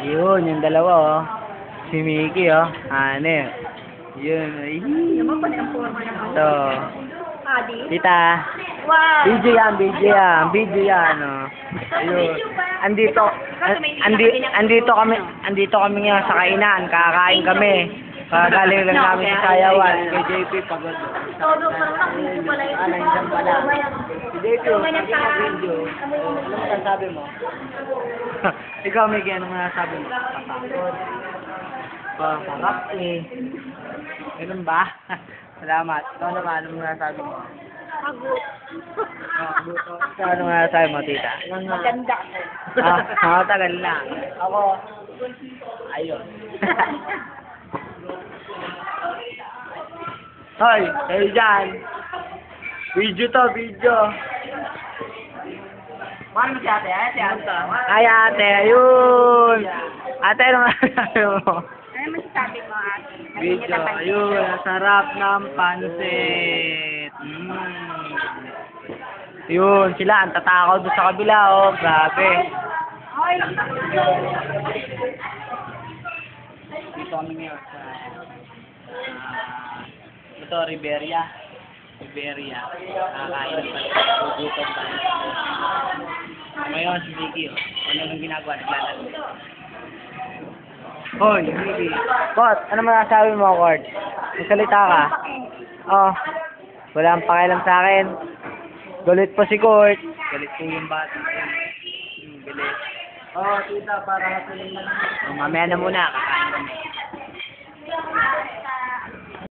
Yun, yung dalawa, oh. Si Mickey, oh. Ano, yun. Ay. Naman pa ng forma ng Ito. Adi. Tita. Wow. Video yan, oh. Ayun. Andito kami ngayon sa kainan. Kakain kami. Kagaling lang namin sa sayawan. Kay JP, pagod. Todo pa lang video pala yun. Nandiyan pala. Si JP, video. Ano masasabi mo? Ikaw, Miggy, ano masasabi mo? Patakot. Sarap eh. Ganun ba? Salamat. Ikaw naman, ano masasabi mo? Pagod. Ikaw, ano masasabi mo, tita? Maganda ko. Matagal na. Ako, ayun. Hoy, kayo dyan. Video to, video. Mano si ate? Ay, si ate. Ay, ate, ayun. Ate, ano masasabi mo? Ano masasabi mo, ate? Video, ayun. Ang sarap ng pansit. Yun, sila, ang tatakaw doon sa kabila, oh. Grabe. Ay! Dito kami ngayon sa ito, Riberia. Kakain ng pansit. Gugutom tayo. Ngayon, si Mickey, oh. Ano nang ginagawa? Naglalaro. Hoy, Mickey. Kot, ano masasabi mo, Kot? Magsalita ka. Oh, wala ang pakialam sa akin. Galit pa si Kot. Galit po yung bata. Galit. Oh, tita, para hatuloy na lang. Mamaya na muna, kakain kami.